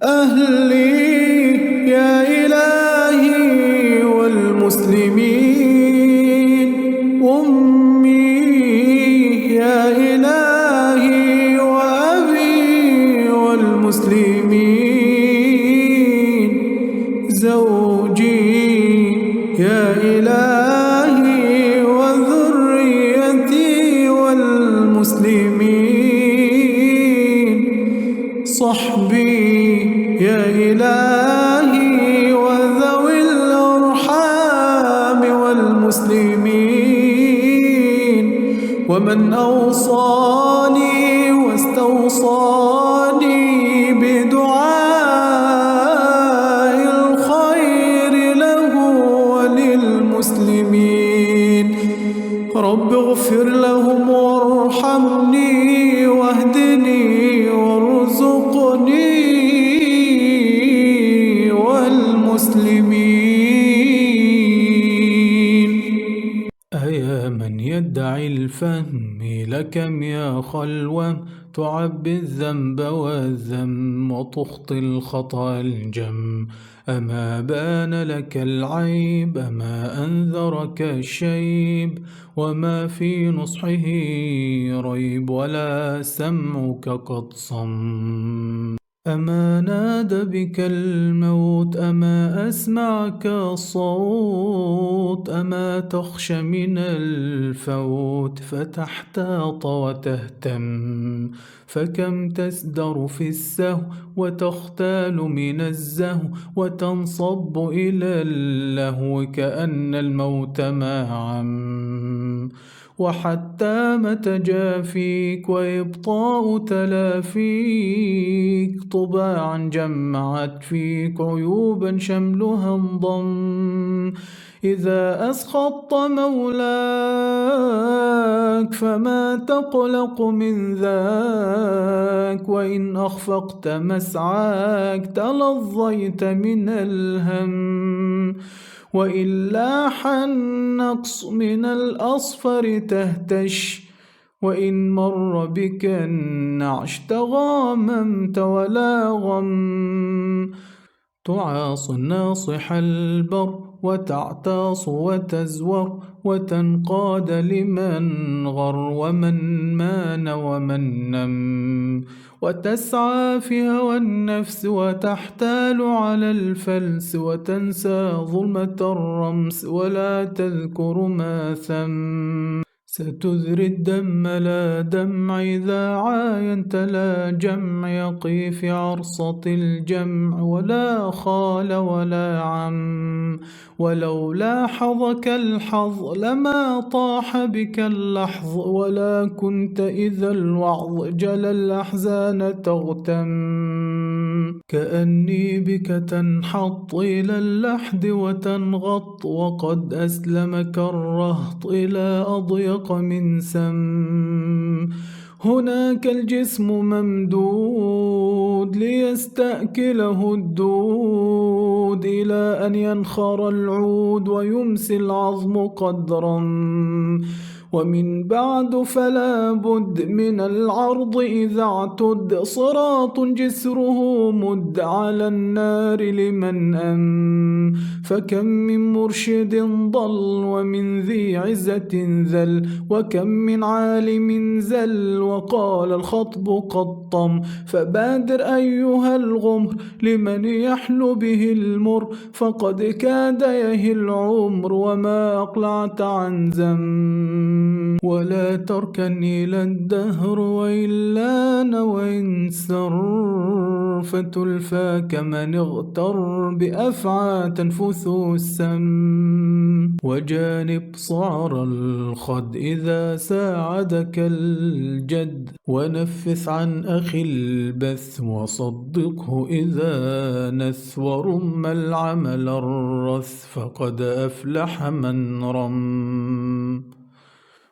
أهلي يا إلهي والمسلمين، أمي يا إلهي وأبي والمسلمين، زوجي يا إلهي وذريتي والمسلمين، صحبي يا إلهي وذوي الأرحام والمسلمين، ومن أوصاني واستوصاني بدعاء الخير له وللمسلمين. رب اغفر لهم وارحمني واهدني وارزقني والمسلمين. أيا من يدعي الفهم لكم يا خلوة تعبي الذنب والذم وتخطي الخطأ الجم، أما بان لك العيب أما أنذرك الشيب، وما في نصحه ريب ولا سمعك قد صم، أما نادى بك الموت أما أسمعك الصوت، أما تخشى من الفوت فتحتاط وتهتم، فكم تسدر في السهو وتختال من الزهو وتنصب إلى اللهو كأن الموت ما عم، وحتى متى جافيك وإبطاء تلافيك طباعا جمعت فيك عيوبا شملها انضم، إذا أسخطت مولاك فما تقلق من ذاك، وإن أخفقت مسعاك تلظيت من الهم، وإن لاح النقص من الأصفر تهتش، وإن مر بك النعش تغاممت ولا غم، تعاص الناصح البر وتعتاص وتزور وتنقاد لمن غر ومن مان ومن نم، وتسعى في هوى النفس وتحتال على الفلس وتنسى ظلمة الرمس ولا تذكر ما ثم، ستذري الدم لا دمع إذا عاينت لا جمع، يقي في عرصة الجمع ولا خال ولا عم، ولو لاحظك الحظ لما طاح بك اللحظ، ولا كنت إذا الوعظ جل الأحزان تغتم، كأني بك تنحط إلى اللحد وتنغط، وقد أسلمك الرهط إلى أضيق من سم، هناك الجسم ممدود ليستأكله الدود، إلى أن ينخر العود ويمسي العظم قدرا، ومن بعد فلا بد من العرض إذا اعتد، صراط جسره مد على النار لمن أم، فكم من مرشد ضل ومن ذي عزة ذل، وكم من عالم زل وقال الخطب قد طم، فبادر أيها الغمر لمن يحلو به المر، فقد كاد يهل العمر وما أقلعت عن ذم، ولا تركن إلى الدهر وإلا نوى سر، فتلفى كمن اغتر بأفعى تنفث السم، وجانب صعر الخد إذا ساعدك الجد، ونفث عن أخي البث وصدقه إذا نث، ورم العمل الرث فقد أفلح من رم،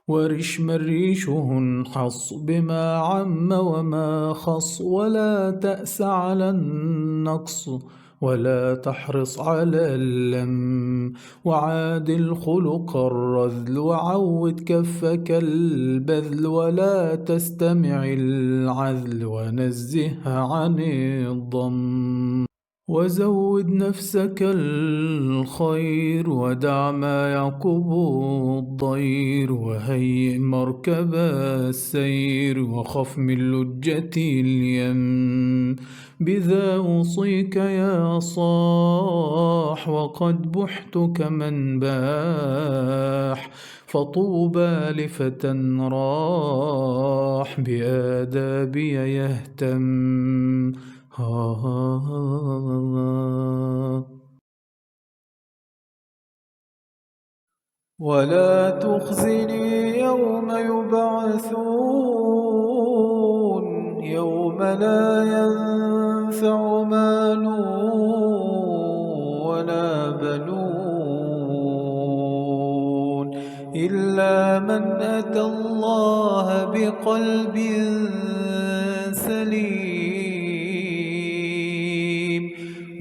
ورش من ريشه انحص بما عم وما خص، ولا تأس على النقص ولا تحرص على اللم، وعادل خلق الرذل، وعود كفك البذل، ولا تستمع العذل، ونزهها عن الضم. وزود نفسك الخير، ودع ما يعقب الضير، وهيئ مركب السير، وخف من لجة اليم. بذا أوصيك يا صاح، وقد بحت كمن باح، فطوبى لفتى راح بآدابي يهتم. ولا تخزني يوم يبعثون، يوم لا ينفع مال ولا بنون إلا من أتى الله بقلب سليم.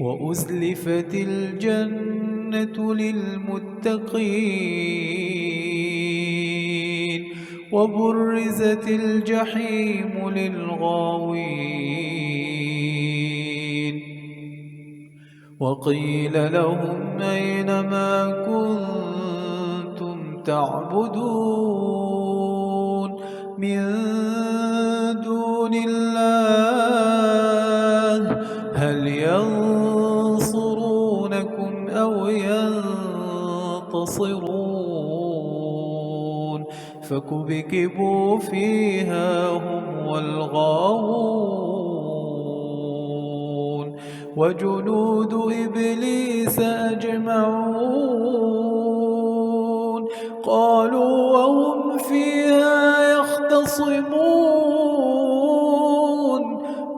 وأزلفت الجنة للمتقين، وبرزت الجحيم للغاوين. وقيل لهم أين ما كنتم تعبدون من دون الله، هل ينصرونكم أو ينتصرون؟ فكبكبوا فيها هم والغاوون، وجنود إبليس أجمعون. قالوا وهم فيها يختصمون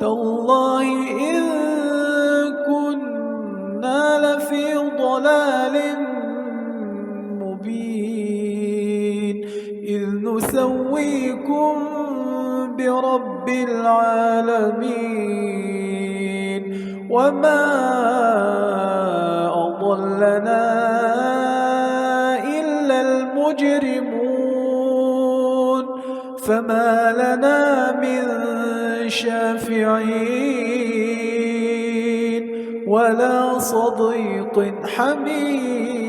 تالله إن كنا لفي ضلال مبين إذ نسويكم برب العالمين. وما أضلنا إلا المجرمون، فما لنا من شافعين ولا صديق حميم.